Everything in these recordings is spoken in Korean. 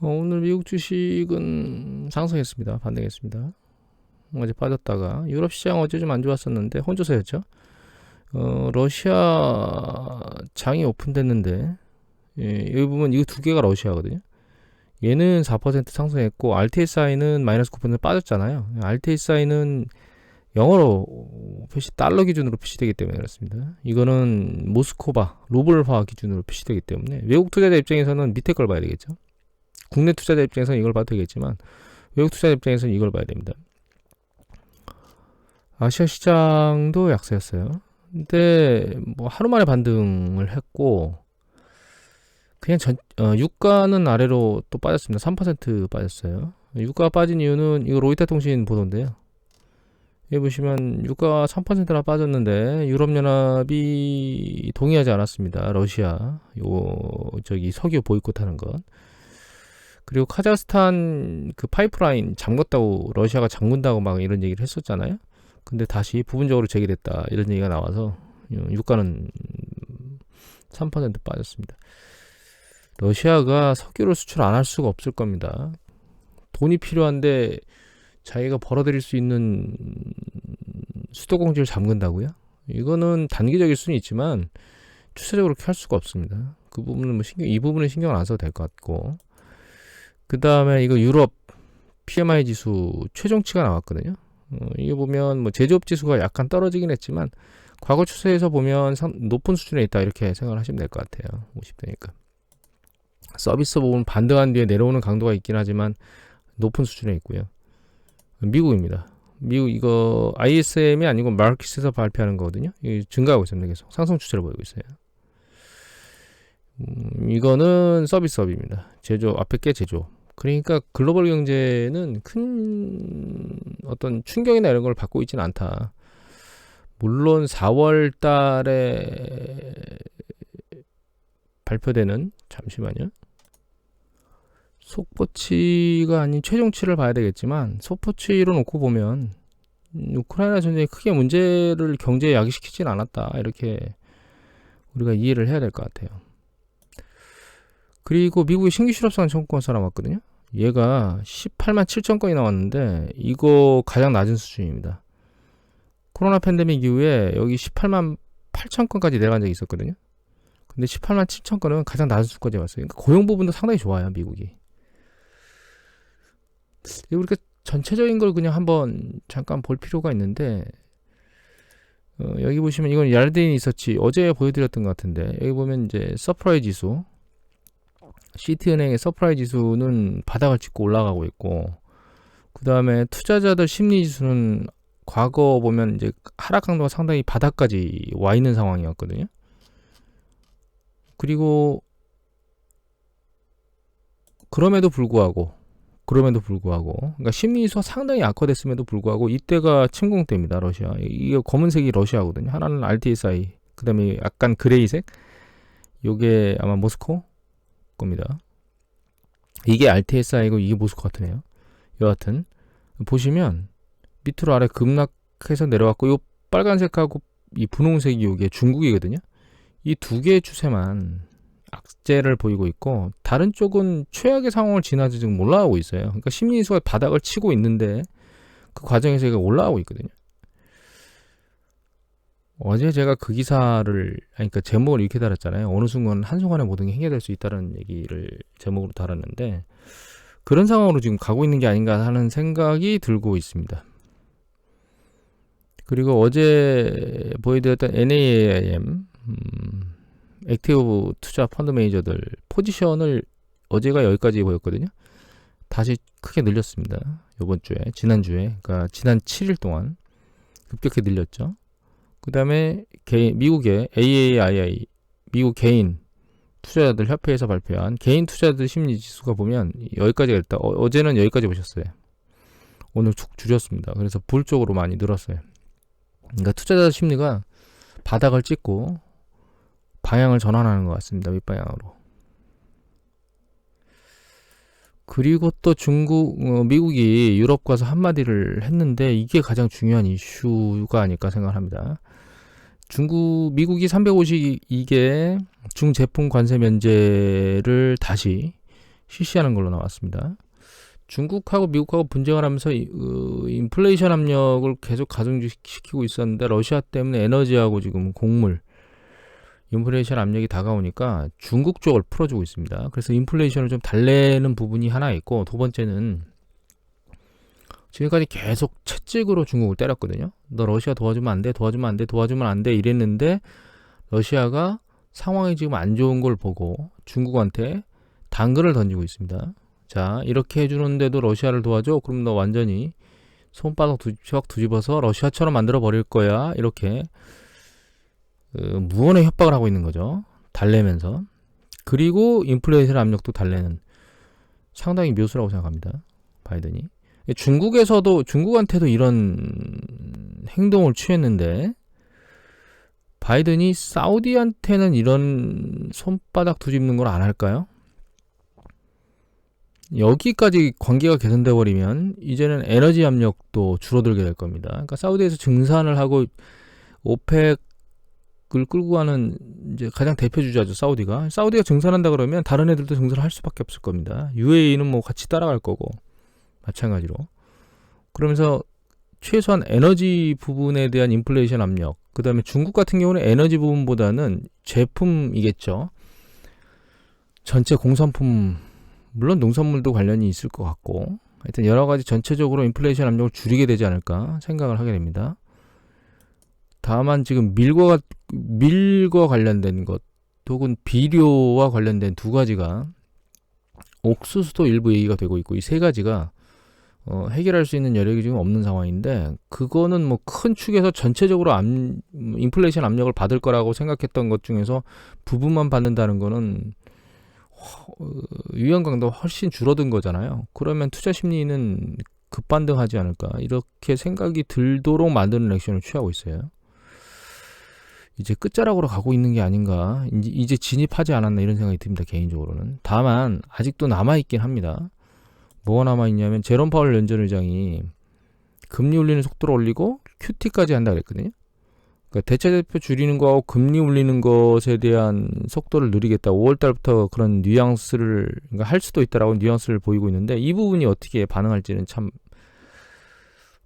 오늘 미국 주식은 상승했습니다. 반등했습니다. 어제 빠졌다가 유럽 시장 어제 좀 안 좋았었는데 혼조세였죠. 러시아 장이 오픈됐는데 이 부분 이거 두 개가 러시아거든요. 얘는 4% 상승했고 RTSI는 마이너스 9% 빠졌잖아요. RTSI는 영어로 표시 달러 기준으로 표시되기 때문에 그렇습니다. 이거는 모스코바 루블화 기준으로 표시되기 때문에 외국 투자자 입장에서는 밑에 걸 봐야 되겠죠. 국내 투자자 입장에서는 이걸 봐도 되겠지만 외국 투자자 입장에서는 이걸 봐야 됩니다. 아시아 시장도 약세였어요. 근데 뭐 하루 만에 반등을 했고 그냥 유가는 아래로 또 빠졌습니다. 3% 빠졌어요. 유가가 빠진 이유는 이거 로이터 통신 보도인데요. 여기 보시면 유가가 3%나 빠졌는데 유럽연합이 동의하지 않았습니다. 러시아 석유 보이콧하는 것. 그리고 카자흐스탄 그 파이프라인 잠궜다고 러시아가 잠근다고 막 이런 얘기를 했었잖아요. 근데 다시 부분적으로 재개됐다 이런 얘기가 나와서 유가는 3% 빠졌습니다. 러시아가 석유를 수출 안 할 수가 없을 겁니다. 돈이 필요한데 자기가 벌어들일 수 있는 수도공지를 잠근다고요? 이거는 단기적일 수는 있지만 추세적으로 그렇게 할 수가 없습니다. 그 부분은 이 부분은 신경 안 써도 될 것 같고, 그 다음에 이거 유럽 PMI 지수 최종치가 나왔거든요. 이게 보면 뭐 제조업 지수가 약간 떨어지긴 했지만 과거 추세에서 보면 높은 수준에 있다 이렇게 생각을 하시면 될 것 같아요. 50대니까. 서비스 부분 반등한 뒤에 내려오는 강도가 있긴 하지만 높은 수준에 있고요. 미국입니다. 미국 이거 ISM이 아니고 마켓에서 발표하는 거거든요. 이게 증가하고 있습니다. 계속 상승 추세를 보이고 있어요. 이거는 서비스업입니다. 제조업 앞에 게 제조업. 그러니까 글로벌 경제는 큰 어떤 충격이나 이런 걸 받고 있지는 않다. 물론 4월 달에 발표되는 잠시만요. 속보치가 아닌 최종치를 봐야 되겠지만 속보치로 놓고 보면 우크라이나 전쟁이 크게 문제를 경제에 야기시키진 않았다. 이렇게 우리가 이해를 해야 될 것 같아요. 그리고 미국의 신규 실업상 청구건수가 나왔거든요. 얘가 18만 7천 건이 나왔는데 이거 가장 낮은 수준입니다. 코로나 팬데믹 이후에 여기 18만 8천 건까지 내려간 적이 있었거든요. 근데 18만 7천 건은 가장 낮은 수까지 왔어요. 그러니까 고용 부분도 상당히 좋아요, 미국이. 우리가 전체적인 걸 그냥 한번 잠깐 볼 필요가 있는데 여기 보시면 이건 야르데인 리서치 어제 보여드렸던 것 같은데 여기 보면 이제 서프라이 지수 시티은행의 서프라이 지수는 바닥을 찍고 올라가고 있고 그 다음에 투자자들 심리 지수는 과거 보면 이제 하락 강도가 상당히 바닥까지 와 있는 상황이었거든요. 그리고 그럼에도 불구하고 그러니까 심리지수가 상당히 악화됐음에도 불구하고 이때가 침공 때입니다. 러시아. 이게 검은색이 러시아거든요. 하나는 RTSI, 그 다음에 약간 그레이색, 요게 아마 모스코 겁니다. 이게 RTSI고 이게 모스코 같으네요. 여하튼 보시면 밑으로 아래 급락해서 내려왔고 요 빨간색하고 이 분홍색이 요게 중국이거든요. 이 두 개의 추세만 악재를 보이고 있고 다른 쪽은 최악의 상황을 지나지 지금 올라가고 있어요. 그러니까 심리지수가 바닥을 치고 있는데 그 과정에서 이게 올라가고 있거든요. 어제 제가 그 기사를 그러니까 제목을 이렇게 달았잖아요. 어느 순간 한순간에 모든 게 해결될 수 있다는 얘기를 제목으로 달았는데 그런 상황으로 지금 가고 있는 게 아닌가 하는 생각이 들고 있습니다. 그리고 어제 보여드렸던 NAIM 액티브 투자 펀드 매니저들 포지션을 어제가 여기까지 보였거든요. 다시 크게 늘렸습니다. 이번 주에, 지난주에, 그러니까 지난 7일 동안 급격히 늘렸죠. 그 다음에 미국의 AAII, 미국 개인 투자자들 협회에서 발표한 개인 투자자들 심리 지수가 보면 여기까지가 됐다. 어제는 여기까지 보셨어요. 오늘 쭉 줄였습니다. 그래서 불 쪽으로 많이 늘었어요. 그러니까 투자자 심리가 바닥을 찍고 방향을 전환하는 것 같습니다. 윗방향으로. 그리고 또 미국이 유럽 가서 한마디를 했는데 이게 가장 중요한 이슈가 아닐까 생각합니다. 미국이 352개 중제품 관세 면제를 다시 실시하는 걸로 나왔습니다. 중국하고 미국하고 분쟁을 하면서 인플레이션 압력을 계속 가중시키고 있었는데 러시아 때문에 에너지하고 지금 곡물 인플레이션 압력이 다가오니까 중국 쪽을 풀어주고 있습니다. 그래서 인플레이션을 좀 달래는 부분이 하나 있고, 두 번째는 지금까지 계속 채찍으로 중국을 때렸거든요. 너 러시아 도와주면 안 돼, 도와주면 안 돼, 도와주면 안 돼 이랬는데 러시아가 상황이 지금 안 좋은 걸 보고 중국한테 당근을 던지고 있습니다. 자, 이렇게 해주는데도 러시아를 도와줘? 그럼 너 완전히 손바닥 뒤집어서 러시아처럼 만들어 버릴 거야. 이렇게 무언의 협박을 하고 있는 거죠. 달래면서. 그리고 인플레이션 압력도 달래는, 상당히 묘수라고 생각합니다. 바이든이. 중국한테도 이런 행동을 취했는데 바이든이 사우디한테는 이런 손바닥 뒤집는 걸 안 할까요? 여기까지 관계가 개선돼 버리면 이제는 에너지 압력도 줄어들게 될 겁니다. 그러니까 사우디에서 증산을 하고 오펙을 끌고 가는 이제 가장 대표 주자죠, 사우디가. 사우디가 증산한다 그러면 다른 애들도 증산을 할 수밖에 없을 겁니다. UAE는 뭐 같이 따라갈 거고 마찬가지로. 그러면서 최소한 에너지 부분에 대한 인플레이션 압력, 그 다음에 중국 같은 경우는 에너지 부분보다는 제품이겠죠. 전체 공산품, 물론 농산물도 관련이 있을 것 같고, 하여튼 여러 가지 전체적으로 인플레이션 압력을 줄이게 되지 않을까 생각을 하게 됩니다. 다만 지금 밀과 관련된 것, 혹은 비료와 관련된 두 가지가, 옥수수도 일부 얘기가 되고 있고, 이 세 가지가 해결할 수 있는 여력이 지금 없는 상황인데, 그거는 뭐 큰 축에서 전체적으로 인플레이션 압력을 받을 거라고 생각했던 것 중에서 부분만 받는다는 거는 유연 강도가 훨씬 줄어든 거잖아요. 그러면 투자 심리는 급반등하지 않을까, 이렇게 생각이 들도록 만드는 액션을 취하고 있어요. 이제 끝자락으로 가고 있는 게 아닌가, 이제 진입하지 않았나 이런 생각이 듭니다, 개인적으로는. 다만 아직도 남아있긴 합니다. 뭐가 남아있냐면 제롬 파월 연준의장이 금리 올리는 속도를 올리고 QT까지 한다 그랬거든요. 그러니까 대체대표 줄이는 거하고 금리 올리는 것에 대한 속도를 느리겠다, 5월달부터 그런 뉘앙스를, 그러니까 할 수도 있다라고 뉘앙스를 보이고 있는데, 이 부분이 어떻게 반응할지는 참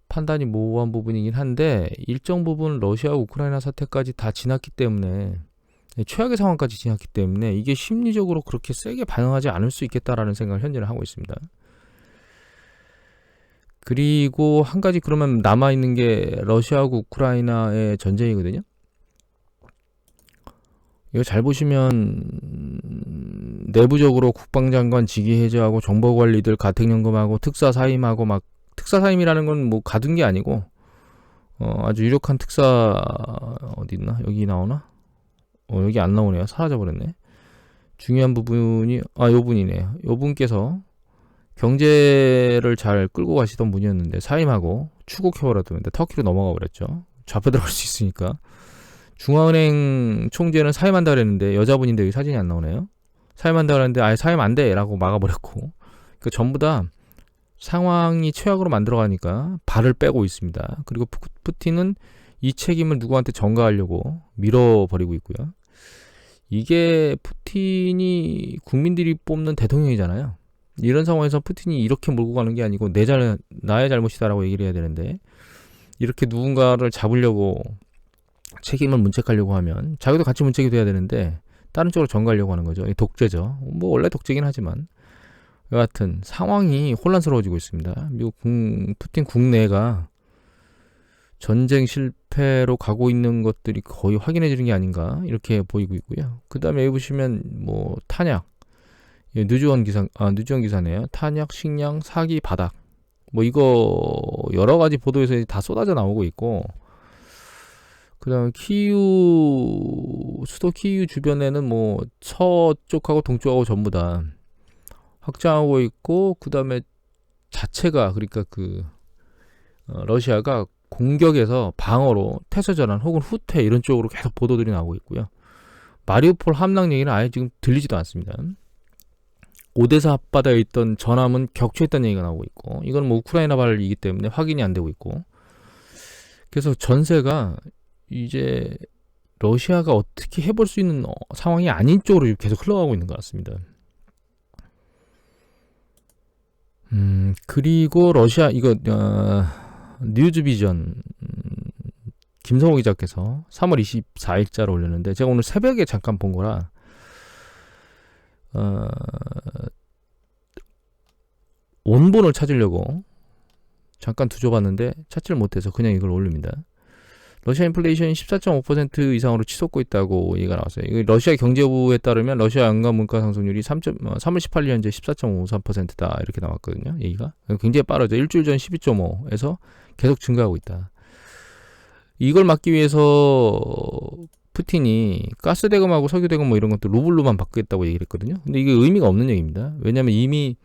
판단이 모호한 부분이긴 한데, 일정 부분 러시아 우크라이나 사태까지 다 지났기 때문에, 최악의 상황까지 지났기 때문에 이게 심리적으로 그렇게 세게 반응하지 않을 수 있겠다라는 생각을 현재는 하고 있습니다. 그리고 한 가지 그러면 남아있는 게 러시아하고 우크라이나의 전쟁이거든요. 이거 잘 보시면 내부적으로 국방장관 직위 해제하고 정보관리들 가택연금하고 특사 사임하고, 막 특사 사임이라는 건 뭐 가둔 게 아니고 아주 유력한 특사, 어디 있나? 여기 나오나? 여기 안 나오네요. 사라져버렸네. 중요한 부분이 요 분이네요. 요 분께서 경제를 잘 끌고 가시던 분이었는데 사임하고 추국해버렸는데 터키로 넘어가 버렸죠. 잡혀 들어갈 수 있으니까. 중앙은행 총재는 사임한다 그랬는데 여자분인데 여기 사진이 안 나오네요. 사임한다 그랬는데 아예 사임 안 돼 라고 막아버렸고, 그러니까 전부 다 상황이 최악으로 만들어가니까 발을 빼고 있습니다. 그리고 푸틴은 이 책임을 누구한테 전가하려고 밀어버리고 있고요. 이게 푸틴이 국민들이 뽑는 대통령이잖아요. 이런 상황에서 푸틴이 이렇게 몰고 가는 게 아니고 나의 잘못이다라고 얘기를 해야 되는데, 이렇게 누군가를 잡으려고 책임을 문책하려고 하면 자기도 같이 문책이 돼야 되는데 다른 쪽으로 전가하려고 하는 거죠. 이 독재죠. 뭐 원래 독재긴 하지만 여하튼 상황이 혼란스러워지고 있습니다. 미국 푸틴 국내가 전쟁 실패로 가고 있는 것들이 거의 확인해 주는 게 아닌가 이렇게 보이고 있고요. 그 다음에 여기 보시면 뭐 탄약, 누지원 기사네요. 탄약, 식량, 사기, 바닥. 뭐 이거 여러 가지 보도에서 다 쏟아져 나오고 있고, 그 다음에 수도 키이우 주변에는 뭐 서쪽하고 동쪽하고 전부 다 확장하고 있고, 그 다음에 자체가, 그러니까 러시아가 공격에서 방어로 태세전환 혹은 후퇴 이런 쪽으로 계속 보도들이 나오고 있고요. 마리우폴 함락 얘기는 아예 지금 들리지도 않습니다. 오데사 앞바다에 있던 전함은 격추했다는 얘기가 나오고 있고, 이건 뭐 우크라이나 발이기 때문에 확인이 안 되고 있고, 그래서 전세가 이제 러시아가 어떻게 해볼 수 있는 상황이 아닌 쪽으로 계속 흘러가고 있는 것 같습니다. 그리고 러시아 이거 뉴즈비전 김성호 기자께서 3월 24일자로 올렸는데 제가 오늘 새벽에 잠깐 본 거라 원본을 찾으려고 잠깐 뒤져봤는데 찾지를 못해서 그냥 이걸 올립니다. 러시아 인플레이션이 14.5% 이상으로 치솟고 있다고 얘기가 나왔어요. 이거 러시아 경제부에 따르면 러시아 연간 물가 상승률이 3월 18일 현재 14.53%다 이렇게 나왔거든요. 얘기가 굉장히 빠르죠. 일주일 전 12.5에서 계속 증가하고 있다. 이걸 막기 위해서 푸틴이 가스 대금하고 석유 대금 뭐 이런 것도 루블로만 바꾸겠다고 얘기를 했거든요. 근데 이게 의미가 없는 얘기입니다. 왜냐하면 이미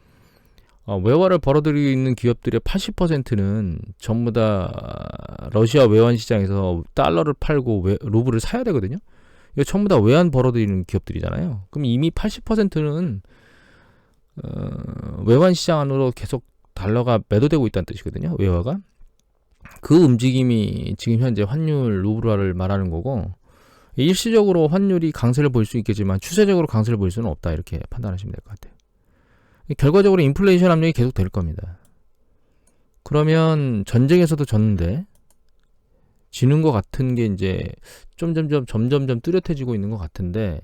외화를 벌어들이고 있는 기업들의 80%는 전부 다 러시아 외환 시장에서 달러를 팔고 루블을 사야 되거든요. 이거 전부 다 외환 벌어들이는 기업들이잖아요. 그럼 이미 80%는 외환 시장 안으로 계속 달러가 매도되고 있다는 뜻이거든요. 외화가. 그 움직임이 지금 현재 환율 루블화를 말하는 거고, 일시적으로 환율이 강세를 보일 수 있겠지만 추세적으로 강세를 보일 수는 없다, 이렇게 판단하시면 될 것 같아요. 결과적으로 인플레이션 압력이 계속 될 겁니다. 그러면 전쟁에서도 졌는데 지는 것 같은 게 이제 점점점 뚜렷해지고 있는 것 같은데,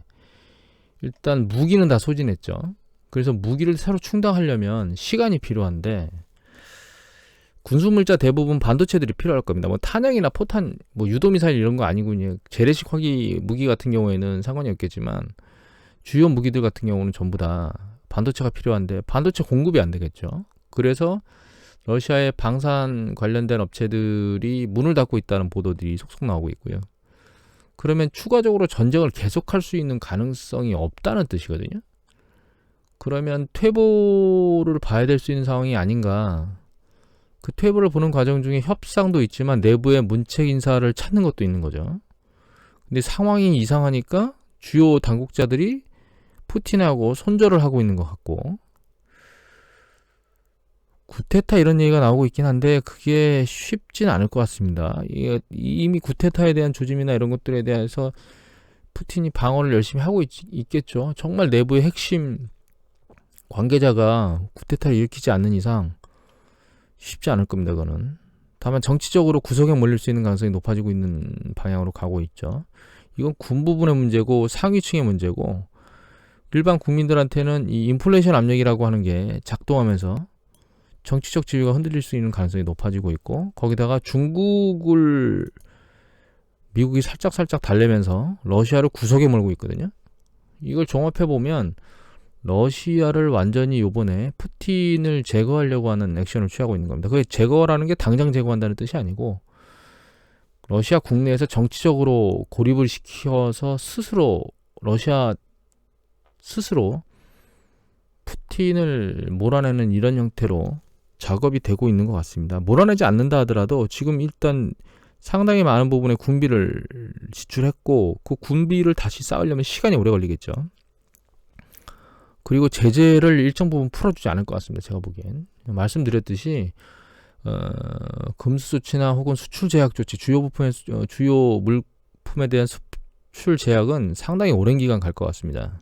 일단 무기는 다 소진했죠. 그래서 무기를 새로 충당하려면 시간이 필요한데, 군수물자 대부분 반도체들이 필요할 겁니다. 뭐 탄약이나 포탄, 뭐 유도미사일 이런 거 아니고 그냥 재래식 화기 무기 같은 경우에는 상관이 없겠지만 주요 무기들 같은 경우는 전부 다 반도체가 필요한데 반도체 공급이 안 되겠죠. 그래서 러시아의 방산 관련된 업체들이 문을 닫고 있다는 보도들이 속속 나오고 있고요. 그러면 추가적으로 전쟁을 계속할 수 있는 가능성이 없다는 뜻이거든요. 그러면 퇴보를 봐야 될 수 있는 상황이 아닌가. 그 퇴보를 보는 과정 중에 협상도 있지만 내부의 문책 인사를 찾는 것도 있는 거죠. 근데 상황이 이상하니까 주요 당국자들이 푸틴하고 손절을 하고 있는 것 같고, 구테타 이런 얘기가 나오고 있긴 한데 그게 쉽진 않을 것 같습니다. 이미 구테타에 대한 조짐이나 이런 것들에 대해서 푸틴이 방어를 열심히 하고 있겠죠. 정말 내부의 핵심 관계자가 구테타를 일으키지 않는 이상 쉽지 않을 겁니다. 그거는. 다만 정치적으로 구석에 몰릴 수 있는 가능성이 높아지고 있는 방향으로 가고 있죠. 이건 군 부분의 문제고 상위층의 문제고, 일반 국민들한테는 이 인플레이션 압력이라고 하는 게 작동하면서 정치적 지위가 흔들릴 수 있는 가능성이 높아지고 있고, 거기다가 중국을 미국이 살짝 달래면서 러시아를 구석에 몰고 있거든요. 이걸 종합해보면 러시아를 완전히 요번에 푸틴을 제거하려고 하는 액션을 취하고 있는 겁니다. 그게 제거라는 게 당장 제거한다는 뜻이 아니고, 러시아 국내에서 정치적으로 고립을 시켜서 러시아 스스로 푸틴을 몰아내는 이런 형태로 작업이 되고 있는 것 같습니다. 몰아내지 않는다 하더라도 지금 일단 상당히 많은 부분의 군비를 지출했고, 그 군비를 다시 쌓으려면 시간이 오래 걸리겠죠. 그리고 제재를 일정 부분 풀어주지 않을 것 같습니다. 제가 보기엔. 말씀드렸듯이 금수 조치나 혹은 수출 제약 조치, 주요 물품에 대한 수출 제약은 상당히 오랜 기간 갈 것 같습니다.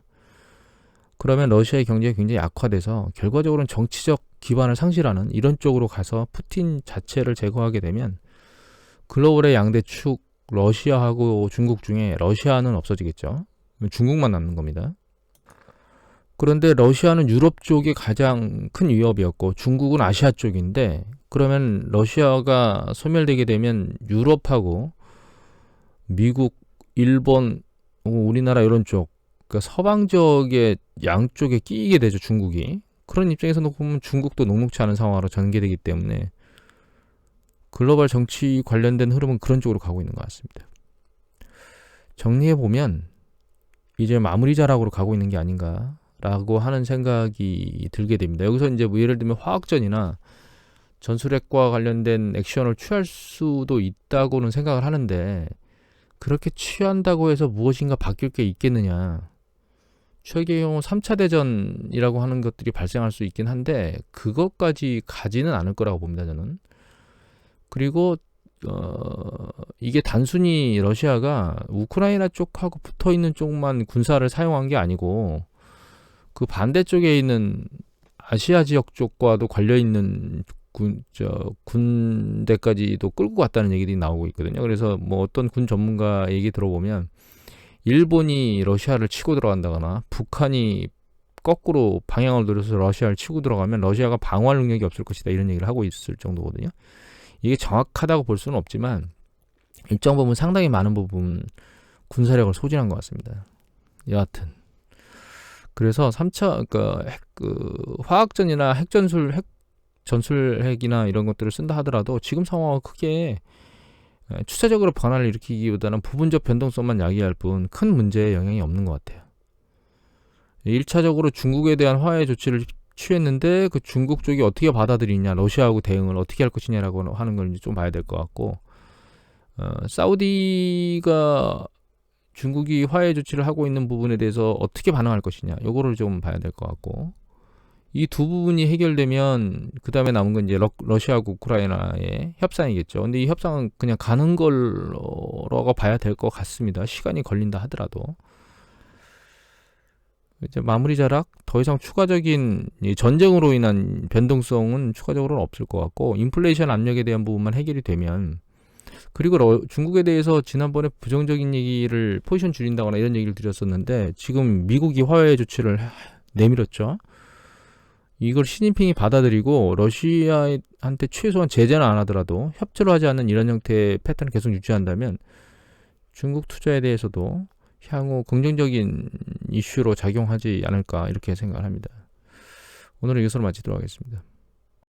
그러면 러시아의 경제가 굉장히 악화돼서 결과적으로는 정치적 기반을 상실하는 이런 쪽으로 가서 푸틴 자체를 제거하게 되면 글로벌의 양대 축 러시아하고 중국 중에 러시아는 없어지겠죠. 중국만 남는 겁니다. 그런데 러시아는 유럽 쪽이 가장 큰 위협이었고 중국은 아시아 쪽인데, 그러면 러시아가 소멸되게 되면 유럽하고 미국, 일본, 우리나라 이런 쪽, 그러니까 서방적의 양쪽에 끼이게 되죠, 중국이. 그런 입장에서 놓고 보면 중국도 녹록치 않은 상황으로 전개되기 때문에 글로벌 정치 관련된 흐름은 그런 쪽으로 가고 있는 것 같습니다. 정리해보면 이제 마무리 자락으로 가고 있는 게 아닌가라고 하는 생각이 들게 됩니다. 여기서 이제 뭐 예를 들면 화학전이나 전술핵과 관련된 액션을 취할 수도 있다고는 생각을 하는데, 그렇게 취한다고 해서 무엇인가 바뀔 게 있겠느냐. 최악의 경우 3차 대전이라고 하는 것들이 발생할 수 있긴 한데 그것까지 가지는 않을 거라고 봅니다, 저는. 그리고 이게 단순히 러시아가 우크라이나 쪽하고 붙어있는 쪽만 군사를 사용한 게 아니고 그 반대쪽에 있는 아시아 지역 쪽과도 관련 있는 군대까지도 끌고 갔다는 얘기들이 나오고 있거든요. 그래서 뭐 어떤 군 전문가 얘기 들어보면 일본이 러시아를 치고 들어간다거나 북한이 거꾸로 방향을 노려서 러시아를 치고 들어가면 러시아가 방어할 능력이 없을 것이다, 이런 얘기를 하고 있을 정도거든요. 이게 정확하다고 볼 수는 없지만 일정 부분, 상당히 많은 부분 군사력을 소진한 것 같습니다. 여하튼 그래서 3차 그러니까 화학전이나 전술핵이나 이런 것들을 쓴다 하더라도 지금 상황은 크게 추세적으로 변화를 일으키기보다는 부분적 변동성만 야기할 뿐 큰 문제에 영향이 없는 것 같아요. 1차적으로 중국에 대한 화해 조치를 취했는데 그 중국 쪽이 어떻게 받아들이냐, 러시아하고 대응을 어떻게 할 것이냐라고 하는 걸 좀 봐야 될 것 같고, 사우디가 중국이 화해 조치를 하고 있는 부분에 대해서 어떻게 반응할 것이냐, 요거를 좀 봐야 될 것 같고, 이 두 부분이 해결되면 그 다음에 남은 건 이제 러시아하고 우크라이나의 협상이겠죠. 근데 이 협상은 그냥 가는 걸로 봐야 될 것 같습니다. 시간이 걸린다 하더라도. 이제 마무리 자락, 더 이상 추가적인 전쟁으로 인한 변동성은 추가적으로는 없을 것 같고, 인플레이션 압력에 대한 부분만 해결이 되면, 그리고 중국에 대해서 지난번에 부정적인 얘기를 포지션 줄인다거나 이런 얘기를 드렸었는데, 지금 미국이 화해 조치를 내밀었죠. 이걸 시진핑이 받아들이고 러시아한테 최소한 제재는 안 하더라도 협조를 하지 않는 이런 형태의 패턴을 계속 유지한다면 중국 투자에 대해서도 향후 긍정적인 이슈로 작용하지 않을까, 이렇게 생각을 합니다. 오늘은 이것으로 마치도록 하겠습니다.